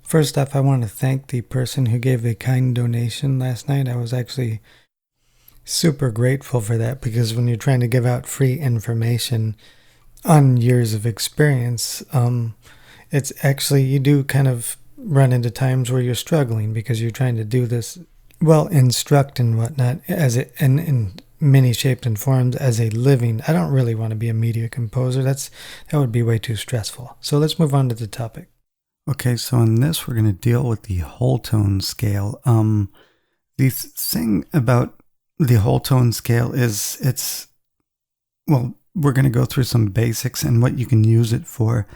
First off, I want to thank the person who gave the kind donation last night. I was actually super grateful for that, because when you're trying to give out free information on years of experience, it's actually, you do kind of run into times where you're struggling because you're trying to do this, well, instruct and whatnot as in many shapes and forms as a living. I don't really want to be a media composer. That would be way too stressful. So let's move on to the topic. Okay, so in this we're going to deal with the whole tone scale. The thing about the whole tone scale is we're going to go through some basics and what you can use it for,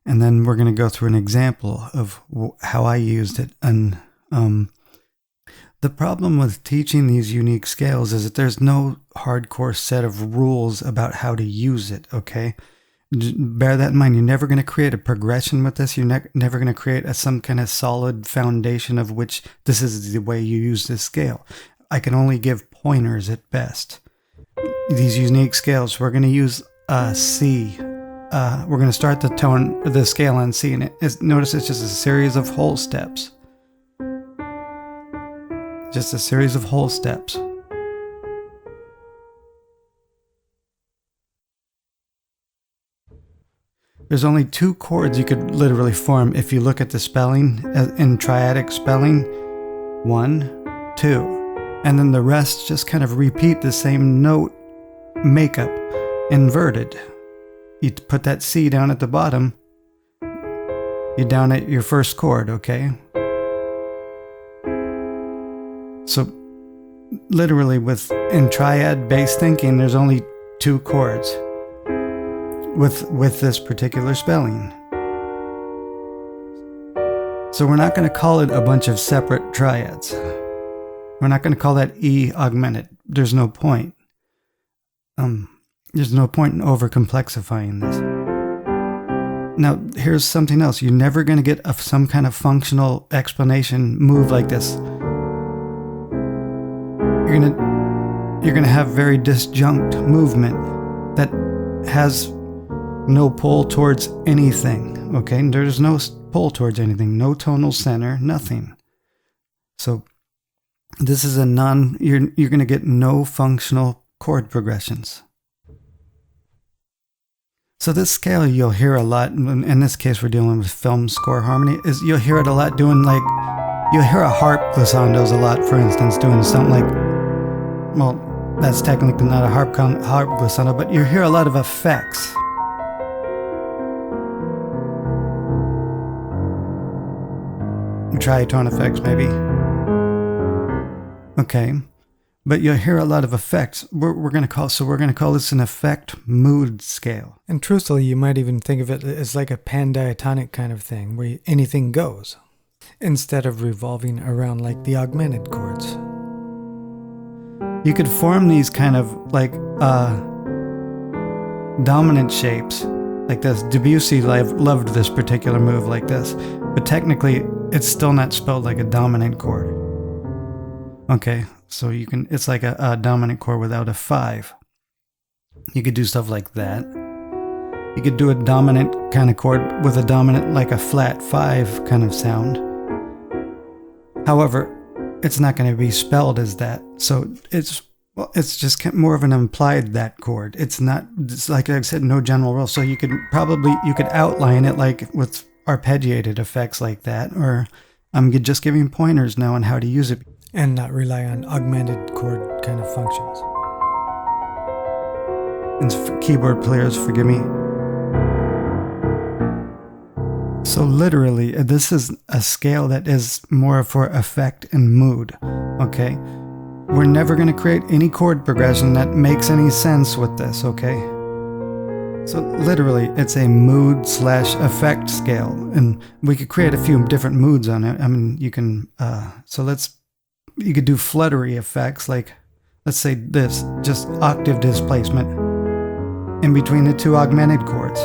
and then we're going to go through an example of how I used it. And the problem with teaching these unique scales is that there's no hardcore set of rules about how to use it, okay? Bear that in mind. You're never going to create a progression with this. You're never going to create some kind of solid foundation of which this is the way you use this scale. I can only give pointers at best. These unique scales, we're going to use C. We're going to start the scale on C, and notice it's just a series of whole steps. Just a series of whole steps. There's only 2 chords you could literally form if you look at the spelling in triadic spelling. 1, 2. And then the rest just kind of repeat the same note makeup, inverted. You put that C down at the bottom. You're down at your first chord, okay? So literally in triad based thinking, there's only 2 chords. With this particular spelling. So we're not going to call it a bunch of separate triads. We're not going to call that E augmented. There's no point. There's no point in over complexifying this. Now, here's something else. You're never going to get some kind of functional explanation move like this. You're going to have very disjunct movement that has no pull towards anything, okay? There's no pull towards anything, no tonal center, nothing. So this is you're going to get no functional chord progressions. So this scale you'll hear a lot, in this case we're dealing with film score harmony, is you'll hear it a lot doing you'll hear a harp glissandos a lot, for instance, doing something like, well, that's technically not a harp glissando, but you hear a lot of effects. Tritone effects, maybe. Okay, but you'll hear a lot of effects. We're going to call this an effect mood scale. And truthfully, you might even think of it as like a pandiatonic kind of thing, where anything goes, instead of revolving around like the augmented chords. You could form these kind of like dominant shapes like this. Debussy loved this particular move like this, but technically it's still not spelled like a dominant chord. Okay, so it's like a dominant chord without a 5. You could do stuff like that. You could do a dominant kind of chord with a dominant, like a flat 5 kind of sound. However, it's not going to be spelled as that. So it's just more of an implied that chord. It's like I said, no general rule. So you could outline it like with arpeggiated effects like that, or I'm just giving pointers now on how to use it. And not rely on augmented chord kind of functions. And for keyboard players, forgive me. So literally, this is a scale that is more for effect and mood, okay? We're never going to create any chord progression that makes any sense with this, okay? So literally, it's a mood / effect scale, and we could create a few different moods on it. I mean, you can, you could do fluttery effects, like, let's say this, just octave displacement in between the two augmented chords.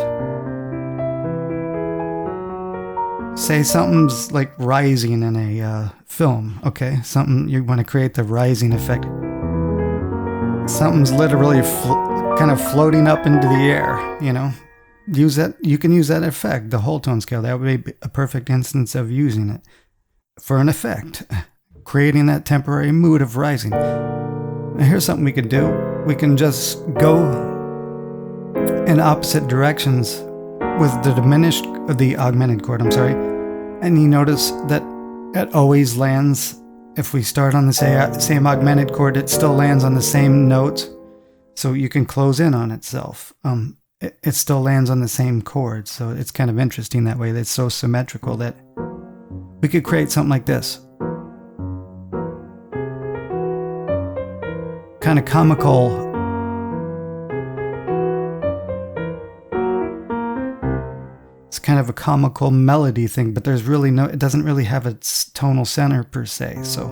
Say something's like rising in a film, okay? Something, you want to create the rising effect. Something's literally kind of floating up into the air, you know? Use that. You can use that effect, the whole tone scale. That would be a perfect instance of using it for an effect, creating that temporary mood of rising. Now here's something we could do. We can just go in opposite directions with the augmented chord, and you notice that it always lands. If we start on the same augmented chord, it still lands on the same notes, so you can close in on itself. It still lands on the same chord, so it's kind of interesting that way. That's so symmetrical that we could create something like this. Kind of comical. It's kind of a comical melody thing, but there's really it doesn't really have its tonal center per se, so.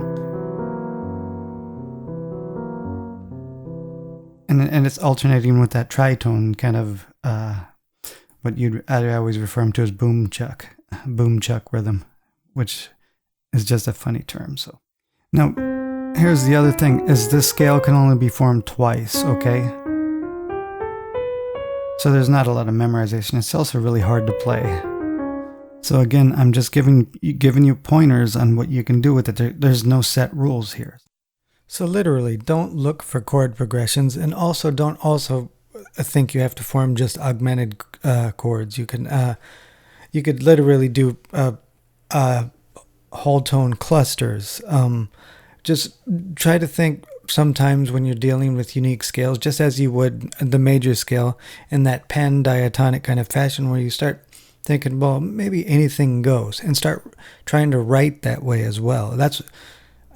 And it's alternating with that tritone kind of, what I always refer them to as boom chuck rhythm, which is just a funny term, so. Now, here's the other thing, is this scale can only be formed twice, okay? So there's not a lot of memorization. It's also really hard to play. So again, I'm just giving you pointers on what you can do with it. There's no set rules here. So literally, don't look for chord progressions, and also don't think you have to form just augmented chords. You could literally do whole tone clusters. Just try to think sometimes when you're dealing with unique scales, just as you would the major scale, in that pan-diatonic kind of fashion, where you start thinking, well, maybe anything goes, and start trying to write that way as well. That's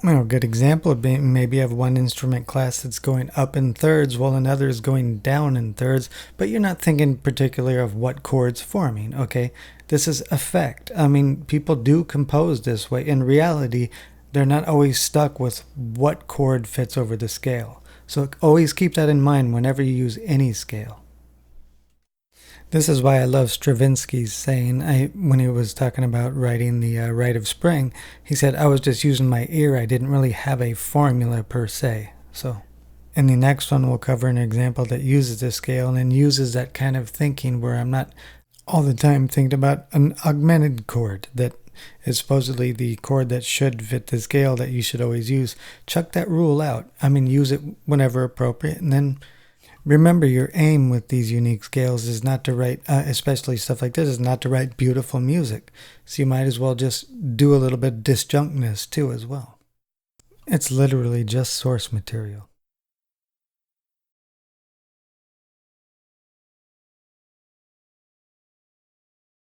a good example of being, maybe you have one instrument class that's going up in thirds while another is going down in thirds, but you're not thinking particularly of what chords forming, okay? This is effect. I mean, people do compose this way. In reality, they're not always stuck with what chord fits over the scale. So always keep that in mind whenever you use any scale. This is why I love Stravinsky's saying, when he was talking about writing the Rite of Spring, he said, I was just using my ear. I didn't really have a formula per se. So in the next one, we'll cover an example that uses this scale and uses that kind of thinking where I'm not all the time thinking about an augmented chord that is supposedly the chord that should fit the scale that you should always use. Chuck that rule out. I mean, use it whenever appropriate. And then remember, your aim with these unique scales is not to write, especially stuff like this, is not to write beautiful music. So you might as well just do a little bit of disjunctness too as well. It's literally just source material.